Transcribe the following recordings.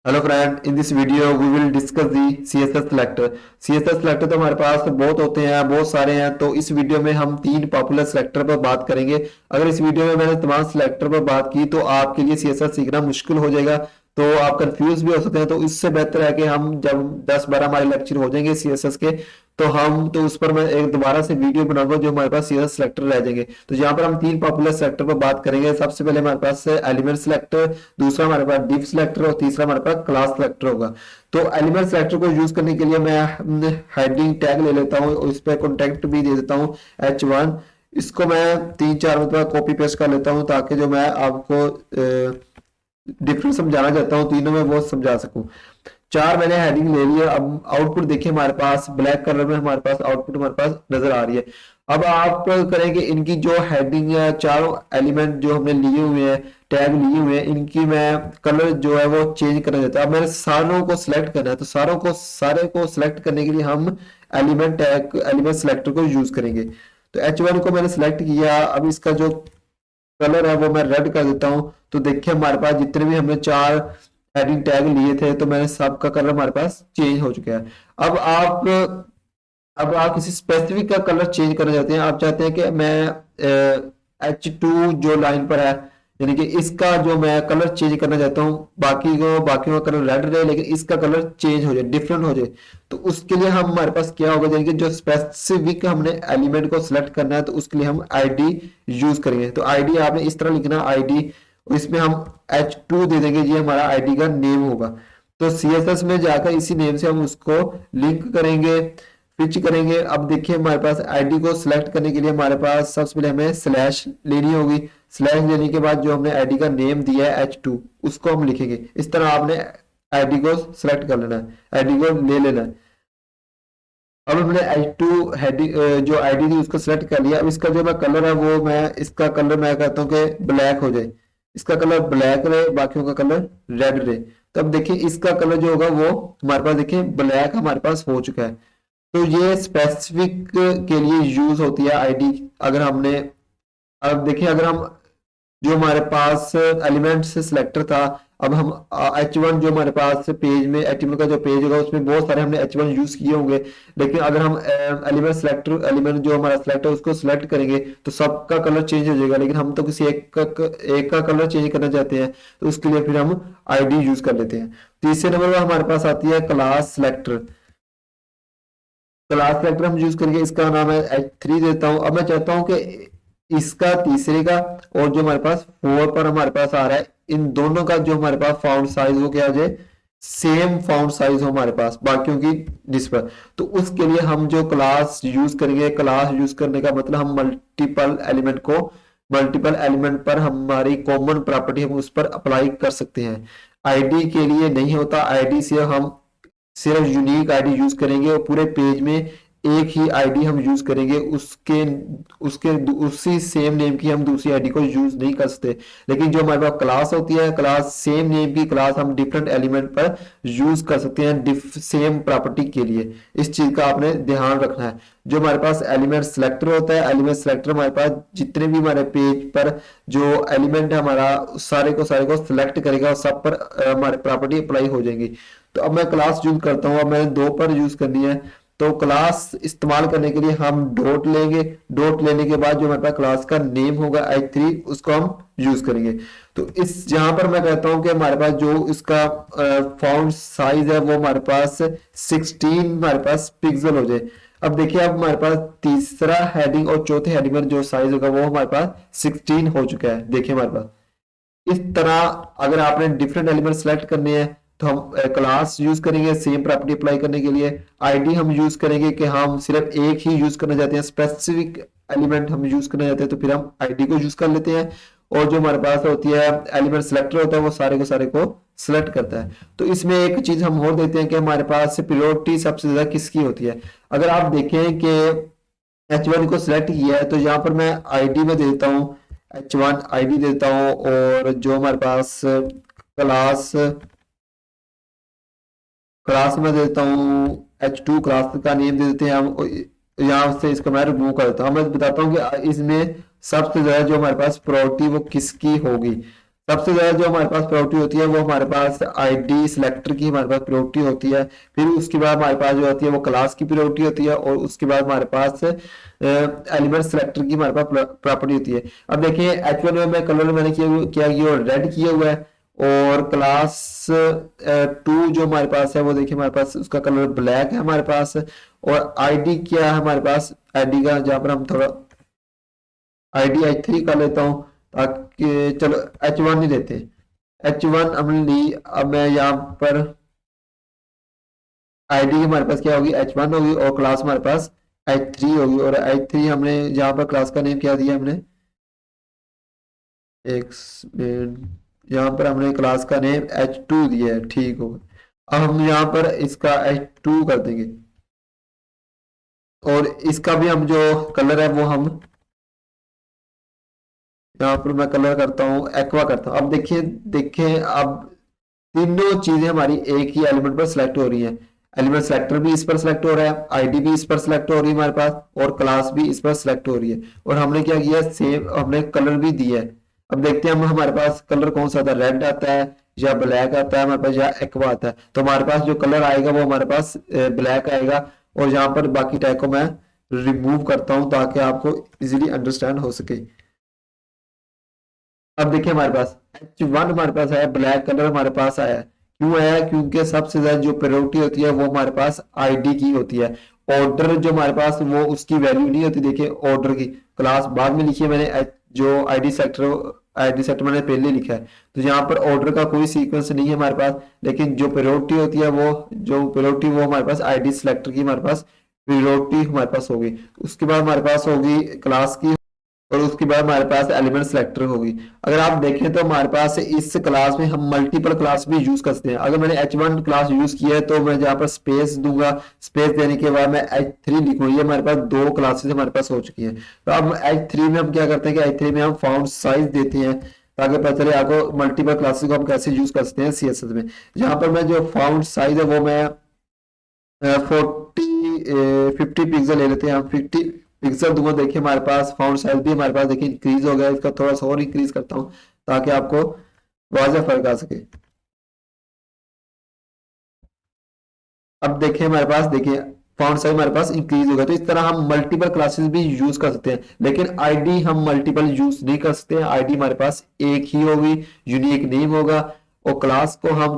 Hello friend, in this video we will discuss the CSS selector. CSS selector तो हमारे पास बहुत होते हैं, बहुत सारे हैं। तो इस वीडियो में हम तीन पॉपुलर सिलेक्टर पर बात करेंगे। अगर इस वीडियो में मैंने तमाम सिलेक्टर पर बात की तो आपके लिए सीएसएस सीखना मुश्किल हो जाएगा, तो आप कंफ्यूज भी हो सकते हैं। तो इससे बेहतर है कि हम जब 10-12 हमारे लेक्चर हो जाएंगे सीएसएस के, तो हम तो उस पर मैं एक दोबारा से वीडियो बनाऊंगा जो हमारे पास सीएसएस सिलेक्टर रह जाएंगे। तो यहाँ पर हम तीन पॉपुलर सिलेक्टर पर बात करेंगे। सबसे पहले हमारे पास एलिमेंट सिलेक्टर, दूसरा हमारे पास डिफ सिलेक्टर और तीसरा हमारे पास क्लास सिलेक्टर होगा। तो एलिमेंट सिलेक्टर को यूज करने के लिए मैं हेडिंग टैग ले लेता हूँ और इस पर कॉन्टेक्ट भी दे देता हूँ H1। इसको मैं 3-4 मतलब कॉपी पेस्ट कर लेता हूँ ताकि जो मैं आपको डिफरेंस समझाना चाहता हूँ तीनों में वो समझा सकूं। चार मैंने हेडिंग ले लिया। अब आउटपुट देखिए, हमारे पास ब्लैक कलर में हमारे पास आउटपुट हमारे पास नजर आ रही है। अब आप करेंगे इनकी जो हेडिंग है, चारों एलिमेंट जो हमने लिए हुए हैं, टैग लिए हुए हैं, इनकी मैं कलर जो है वो चेंज करना चाहता हूं। अब मैंने सारों को सिलेक्ट करना है, तो सारे को सिलेक्ट करने के लिए हम एलिमेंट टैग एलिमेंट सिलेक्टर को यूज करेंगे। तो H1 को मैंने सिलेक्ट किया। अब इसका जो कलर है वो मैं रेड कर देता हूं। तो देखिए हमारे पास जितने भी हमने चार हेडिंग टैग लिए थे तो मैंने सबका कलर हमारे पास चेंज हो चुका है। अब आप अब आप किसी स्पेसिफिक का कलर चेंज करना चाहते हैं। आप चाहते हैं कि मैं H2 जो लाइन पर है, यानी कि इसका जो मैं कलर चेंज करना चाहता हूँ, बाकियों का कलर रेड रहे लेकिन इसका कलर चेंज हो जाए, डिफरेंट हो जाए। तो उसके लिए हम हमारे पास क्या होगा, यानी कि जो स्पेसिफिक हमने एलिमेंट को सिलेक्ट करना है तो उसके लिए हम आईडी यूज करेंगे। तो आईडी आपने इस तरह लिखना, आईडी, इसमें हम H2 दे देंगे, ये हमारा आईडी का नेम होगा। तो CSS में जाकर इसी नेम से हम उसको लिंक करेंगे, स्विच करेंगे। अब देखिए हमारे पास आईडी को सिलेक्ट करने के लिए हमारे पास सबसे पहले हमें स्लैश लेनी होगी। स्लैश लेने के बाद जो हमने आईडी का नेम दिया है H2, उसको हम लिखेंगे। इस तरह आपने आईडी को सिलेक्ट कर लेना है, आईडी को ले लेना है। अब हमने H2 हेडिंग जो आईडी थी उसको सिलेक्ट कर लिया। अब इसका जो मैं कलर है वो इसका कलर मैं कहता हूँ कि ब्लैक हो जाए। इसका कलर ब्लैक रहे, बाकियों का कलर रेड रहे। तो अब देखिए इसका कलर जो होगा वो हमारे पास देखिए ब्लैक हमारे पास हो चुका है। तो ये स्पेसिफिक के लिए यूज होती है आईडी। अगर हमने अब देखिए, अगर हम जो हमारे पास एलिमेंट से सिलेक्टर था, अब हम H1 जो हमारे पास पेज में HTML का जो पेज होगा उसमें बहुत सारे हमने H1 यूज किए होंगे। लेकिन अगर हम एलिमेंट जो हमारा सिलेक्टर उसको सिलेक्ट करेंगे तो सबका कलर चेंज हो जाएगा। लेकिन हम तो किसी एक का कलर चेंज करना चाहते हैं, तो उसके लिए फिर हम आईडी यूज कर लेते हैं। तीसरे नंबर पर हमारे पास आती है क्लास सिलेक्टर। क्लास सेलेक्टर हम यूज करके इसका नाम है H3 देता हूं। अब मैं चाहता हूं कि इसका तीसरे का और जो हमारे पास 4 पर हमारे पास आ रहा है, इन दोनों का जो हमारे पास फाउंड साइज हो क्या हो जाए, सेम फाउंड साइज हो हमारे पास बाकियों की जिस पर। तो उसके लिए हम जो क्लास यूज करेंगे, क्लास यूज करने का मतलब हम मल्टीपल एलिमेंट पर हमारी कॉमन प्रॉपर्टी हम उस पर अप्लाई कर सकते हैं। आईडी के लिए नहीं होता, आईडी से हम सिर्फ यूनिक आईडी यूज करेंगे और पूरे पेज में एक ही आईडी हम यूज करेंगे। उसके उसके उसी सेम नेम की हम दूसरी आईडी को यूज नहीं कर सकते। लेकिन जो हमारे पास क्लास होती है, क्लास सेम नेम की क्लास हम डिफरेंट एलिमेंट पर यूज कर सकते हैं सेम प्रॉपर्टी के लिए। इस चीज का आपने ध्यान रखना है। जो हमारे पास एलिमेंट सिलेक्टर होता है, एलिमेंट सिलेक्टर हमारे पास जितने भी हमारे पेज पर जो एलिमेंट है हमारा सारे को सिलेक्ट करेगा और सब पर हमारे प्रॉपर्टी अप्लाई हो जाएंगी। तो अब मैं क्लास यूज करता हूँ। अब मैंने दो पर यूज करनी है, तो क्लास इस्तेमाल करने के लिए हम डॉट लेंगे। डॉट लेने के बाद जो हमारे पास क्लास का नेम होगा H3, उसको हम यूज करेंगे। तो इस जहां पर मैं कहता हूं कि हमारे पास जो इसका फॉन्ट साइज है वो हमारे पास 16 हमारे पास पिक्सल हो जाए। अब देखिए, अब हमारे पास तीसरा हेडिंग और चौथे हेडिंग में जो साइज होगा वो हमारे पास 16 हो चुका है। देखिए हमारे पास इस तरह अगर आपने डिफरेंट एलिमेंट सेलेक्ट करने हैं तो हम क्लास यूज करेंगे सेम प्रॉपर्टी अप्लाई करने के लिए। आईडी हम यूज करेंगे कि हम सिर्फ एक ही यूज करना चाहते हैं, स्पेसिफिक एलिमेंट हम यूज करना चाहते हैं तो फिर हम आईडी को यूज कर लेते हैं। और जो हमारे पास होती है एलिमेंट सिलेक्टर होता है वो सारे को सिलेक्ट करता है। तो इसमें एक चीज हम और देते हैं कि हमारे पास प्रायोरिटी सबसे ज्यादा किसकी होती है। अगर आप देखें कि H1 को सिलेक्ट किया है तो यहाँ पर मैं आईडी में देता हूँ, H1 आईडी देता हूँ। और जो हमारे पास क्लास क्लास में देता हूँ H2, क्लास का नेम दे देते हैं हम। यहाँ से इसको मैं रिमूव कर देता हूँ। मैं बताता हूँ कि इसमें सबसे ज्यादा जो हमारे पास प्रायोरिटी वो किसकी होगी। सबसे ज्यादा जो हमारे पास प्रायोरिटी होती है वो हमारे पास आईडी सिलेक्टर की हमारे पास प्रायोरिटी होती है। फिर उसके बाद हमारे पास जो होती है वो क्लास की प्रायोरिटी होती है, और उसके बाद हमारे पास एलिमेंट सिलेक्टर की हमारे पास प्रॉपर्टी होती है। अब देखिए H1 में मैं कलर मैंने किया ये रेड किया हुआ है, और क्लास 2 जो हमारे पास है वो देखिए हमारे पास उसका कलर ब्लैक है हमारे पास। और आईडी क्या है हमारे पास, आईडी का जहाँ पर हम थोड़ा आईडी H3 कर लेता हूँ, ताकि चलो H1 नहीं लेते, H1 हमने ली। अब मैं यहाँ पर आईडी हमारे पास क्या होगी, H1 होगी, और क्लास हमारे पास H3 होगी। और H3 हमने यहाँ पर क्लास का नेम क्या दिया हमने, एक यहाँ पर हमने क्लास का नेम H2 दिया है, ठीक होगा। अब हम यहाँ पर इसका H2 कर देंगे, और इसका भी हम जो कलर है वो हम यहाँ पर मैं कलर करता हूँ एक्वा करता हूँ। अब देखिए देखिए अब तीनों चीजें हमारी एक ही एलिमेंट पर सिलेक्ट हो रही हैं। एलिमेंट सेलेक्टर भी इस पर सिलेक्ट हो रहा है, आईडी भी इस पर सिलेक्ट हो रही है हमारे पास, और क्लास भी इस पर सिलेक्ट हो रही है। और हमने क्या किया, सेम हमने कलर भी दिया है। अब देखते हैं हम हमारे पास कलर कौन सा आता है, रेड आता है या ब्लैक आता है हमारे पास, या एक्वा आता है। तो हमारे पास जो कलर आएगा वो हमारे पास ब्लैक आएगा। और यहाँ पर बाकी टैग को मैं रिमूव करता हूँ ताकि आपको इजीली अंडरस्टैंड हो सके। अब देखिए हमारे पास H1 हमारे पास आया, ब्लैक कलर हमारे पास आया। क्यों आया, क्योंकि सबसे ज्यादा जो प्रायोरिटी होती है वो हमारे पास आईडी की होती है। ऑर्डर जो हमारे पास वो उसकी वैल्यू नहीं होती। देखिए ऑर्डर की क्लास बाद में लिखी है मैंने, जो आईडी सेक्टर मैंने पहले लिखा है। तो यहाँ पर ऑर्डर का कोई सीक्वेंस नहीं है हमारे पास, लेकिन जो प्रायोरिटी होती है वो हमारे पास आईडी सिलेक्टर की हमारे पास प्रायोरिटी हमारे पास होगी। उसके बाद हमारे पास होगी क्लास की, और उसके बाद हमारे पास एलिमेंट सेलेक्टर होगी। अगर आप देखें तो हमारे पास इस क्लास में हम मल्टीपल क्लास भी यूज कर सकते हैं। अगर मैंने H1 क्लास यूज किया है तो मैं जहाँ पर स्पेस दूंगा, स्पेस देने के बाद मैं H3 लिखूंगा, ये हमारे पास दो क्लासेस हमारे पास हो चुकी हैं। तो अब H3 में हम क्या करते हैं कि H3 में हम फाउंड साइज देते हैं, ताकि पता चले आपको मल्टीपल क्लासेस को हम कैसे यूज कर सकते हैं CSS में। जहाँ पर मैं जो फाउंड साइज है वो मैं 50 पिक्सल ले लेते हैं हम, 50 पिक्सल दूंगा। देखिए हमारे पास फाउंड साइज भी हमारे पास देखिए इंक्रीज हो गया। इसका थोड़ा सा और इंक्रीज करता हूँ ताकि आपको वाज़ेह फर्क आ सके। अब देखिए हमारे पास देखिए फाउंड साइज हमारे पास इंक्रीज हो गया। तो इस तरह हम मल्टीपल क्लासेस भी यूज कर सकते हैं, लेकिन आईडी हम मल्टीपल यूज नहीं कर सकते हैं। आईडी हमारे पास एक ही होगी, यूनिक नेम होगा। और क्लास को हम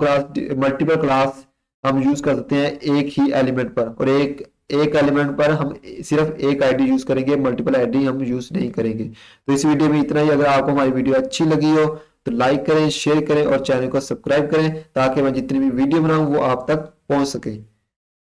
मल्टीपल क्लास हम यूज कर सकते हैं एक ही एलिमेंट पर, और एक एक एलिमेंट पर हम सिर्फ एक आईडी यूज करेंगे, मल्टीपल आईडी हम यूज नहीं करेंगे। तो इस वीडियो में इतना ही। अगर आपको हमारी वीडियो अच्छी लगी हो तो लाइक करें, शेयर करें और चैनल को सब्सक्राइब करें, ताकि मैं जितनी भी वीडियो बनाऊं वो आप तक पहुंच सके।